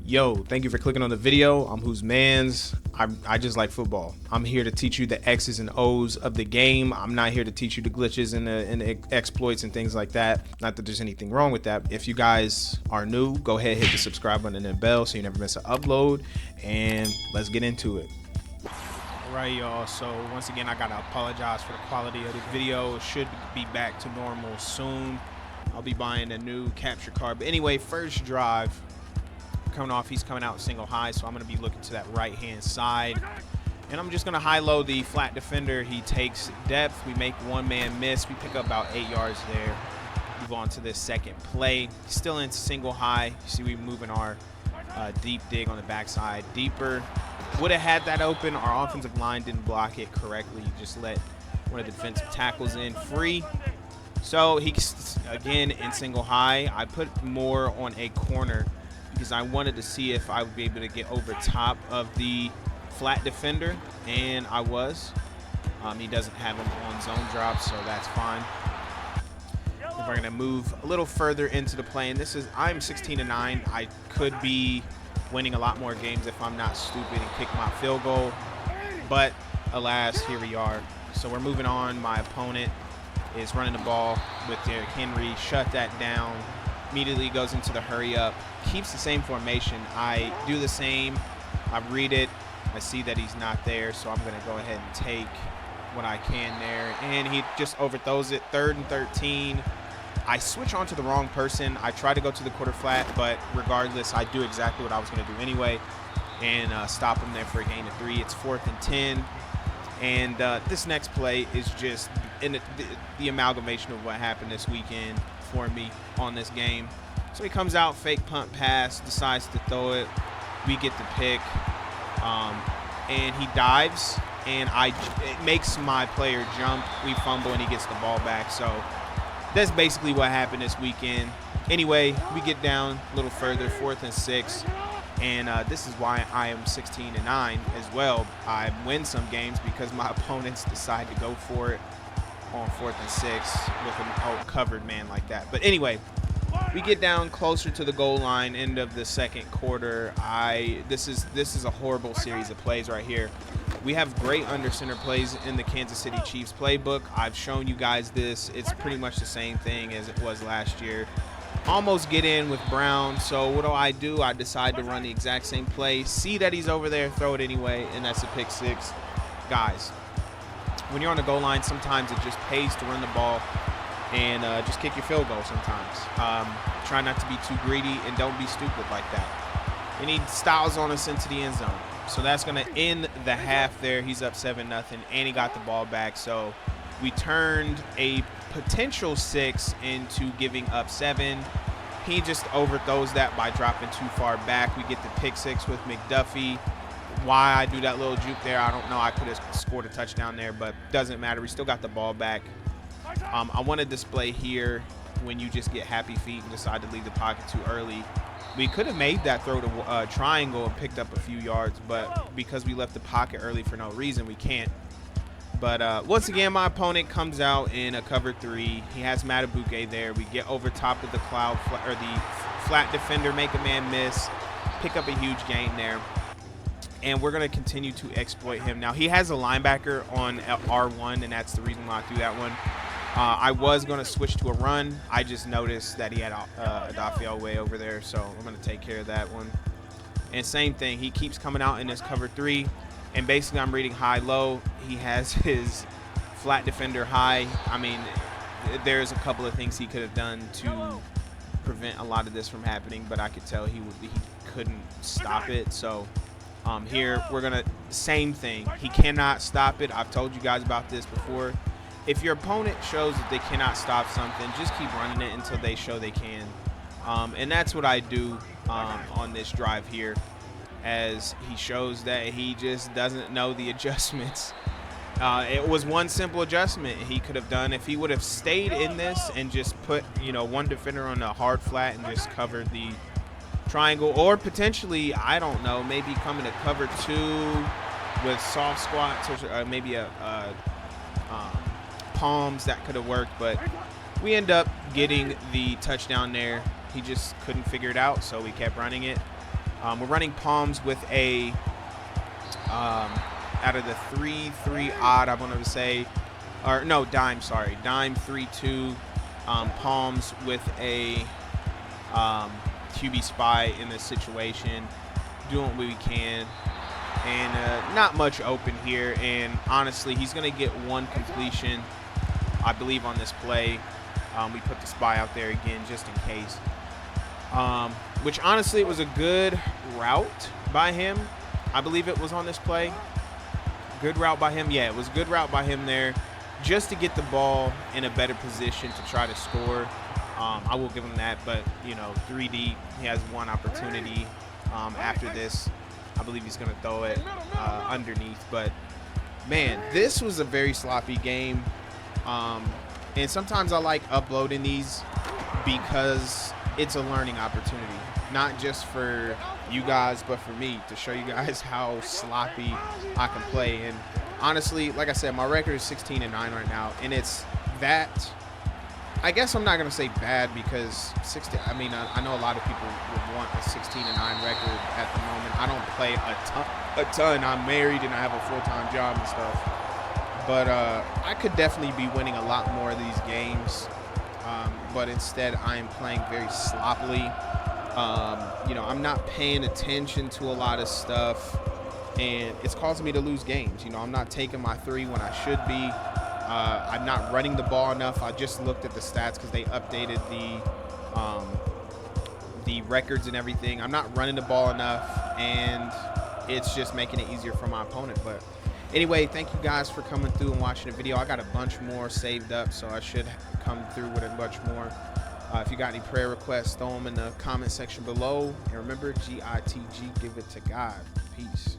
Yo, thank you for clicking on the video. I'm Who's Mans. I just like football. I'm here to teach you the X's and O's of the game. I'm not here to teach you the glitches and the exploits and things like that. Not that there's anything wrong with that. If you guys are new, go ahead, hit the subscribe button and the bell so you never miss an upload. And let's get into it. All right, y'all. So once again, I gotta apologize for the quality of the video. It should be back to normal soon. I'll be buying a new capture card. But anyway, first drive. Coming off, he's coming out single high, so I'm going to be looking to that right-hand side. And I'm just going to high-low the flat defender. He takes depth. We make one-man miss. We pick up about 8 yards there. Move on to this second play. Still in single high. You see we moving our deep dig on the backside deeper. Would have had that open. Our offensive line didn't block it correctly. Just let one of the defensive tackles in free. So he's, again, in single high. I put more on a corner because I wanted to see if I would be able to get over top of the flat defender, and I was. He doesn't have him on zone drops, so that's fine. We're going to move a little further into the play, and I'm 16-9. I could be winning a lot more games if I'm not stupid and kick my field goal, but alas, here we are. So we're moving on. My opponent is running the ball with Derrick Henry. Shut that down. Immediately goes into the hurry up, keeps the same formation. I do the same. I read it. I see that he's not there, so I'm going to go ahead and take what I can there. And he just overthrows it. 3rd and 13. I switch on to the wrong person. I try to go to the quarter flat, but regardless, I do exactly what I was going to do anyway and stop him there for a gain of 3. It's 4th and 10. And this next play is just in the amalgamation of what happened this weekend for me on this game. So he comes out, fake punt pass, decides to throw it. We get the pick, and he dives, and it makes my player jump. We fumble, and he gets the ball back. So that's basically what happened this weekend. Anyway, we get down a little further, 4th and 6. And this is why I am 16-9 as well. I win some games because my opponents decide to go for it on 4th and 6 with an covered man like that. But anyway, we get down closer to the goal line, end of the second quarter. This is a horrible series of plays right here. We have great under center plays in the Kansas City Chiefs playbook. I've shown you guys this. It's pretty much the same thing as it was last year. Almost get in with Brown, so what do? I decide to run the exact same play, see that he's over there, throw it anyway, and that's a pick 6. Guys, when you're on the goal line, sometimes it just pays to run the ball and just kick your field goal sometimes. Try not to be too greedy and don't be stupid like that. And he styles on us into the end zone. So that's going to end the half there. He's up 7-0, and he got the ball back. So we turned a potential 6 into giving up 7. He just overthrows that by dropping too far back. We get the pick 6 with McDuffie. Why I do that little juke there, I don't know. I could have scored a touchdown there, but doesn't matter. We still got the ball back. I want to display here when you just get happy feet and decide to leave the pocket too early. We could have made that throw to triangle and picked up a few yards, but because we left the pocket early for no reason, we can't. But once again, my opponent comes out in a cover 3. He has Matabuke there. We get over top of the the flat defender, make a man miss, pick up a huge gain there. And we're going to continue to exploit him. Now, he has a linebacker on R1, and that's the reason why I threw that one. I was going to switch to a run. I just noticed that he had Adafio way over there, so I'm going to take care of that one. And same thing, he keeps coming out in this cover 3. And basically, I'm reading high-low. He has his flat defender high. I mean, there's a couple of things he could have done to prevent a lot of this from happening, but I could tell he couldn't stop it. So here, we're going to – same thing. He cannot stop it. I've told you guys about this before. If your opponent shows that they cannot stop something, just keep running it until they show they can. And that's what I do on this drive here, as he shows that he just doesn't know the adjustments. It was one simple adjustment he could have done if he would have stayed in this and just put, one defender on a hard flat and just covered the triangle, or potentially, I don't know, maybe coming to cover 2 with soft squats, or maybe a palms that could have worked, but we end up getting the touchdown there. He just couldn't figure it out, so we kept running it. We're running palms with a out of the 3-3 odd, I wanted to say, or no, dime, sorry, dime 3-2, palms with a QB spy in this situation, doing what we can, and not much open here. And honestly, he's going to get one completion, I believe, on this play. We put the spy out there again just in case. Which honestly, it was a good route by him. I believe it was on this play. Good route by him. Yeah, it was a good route by him there, just to get the ball in a better position to try to score. I will give him that, but, you know, 3 deep. He has one opportunity after this. I believe he's going to throw it underneath. But, man, this was a very sloppy game. And sometimes I like uploading these because it's a learning opportunity, not just for you guys, but for me, to show you guys how sloppy I can play. And honestly, like I said, my record is 16-9 right now, and it's that. I guess I'm not going to say bad, because 16, I mean, I know a lot of people would want a 16-9 record at the moment. I don't play a ton. I'm married and I have a full-time job and stuff. But I could definitely be winning a lot more of these games. But instead, I am playing very sloppily. You know, I'm not paying attention to a lot of stuff, and it's causing me to lose games. You know, I'm not taking my 3 when I should be. I'm not running the ball enough. I just looked at the stats because they updated the records and everything. I'm not running the ball enough, and it's just making it easier for my opponent. But anyway, thank you guys for coming through and watching the video. I got a bunch more saved up, so I should come through with a bunch more. If you got any prayer requests, throw them in the comment section below. And remember, GITG, give it to God. Peace.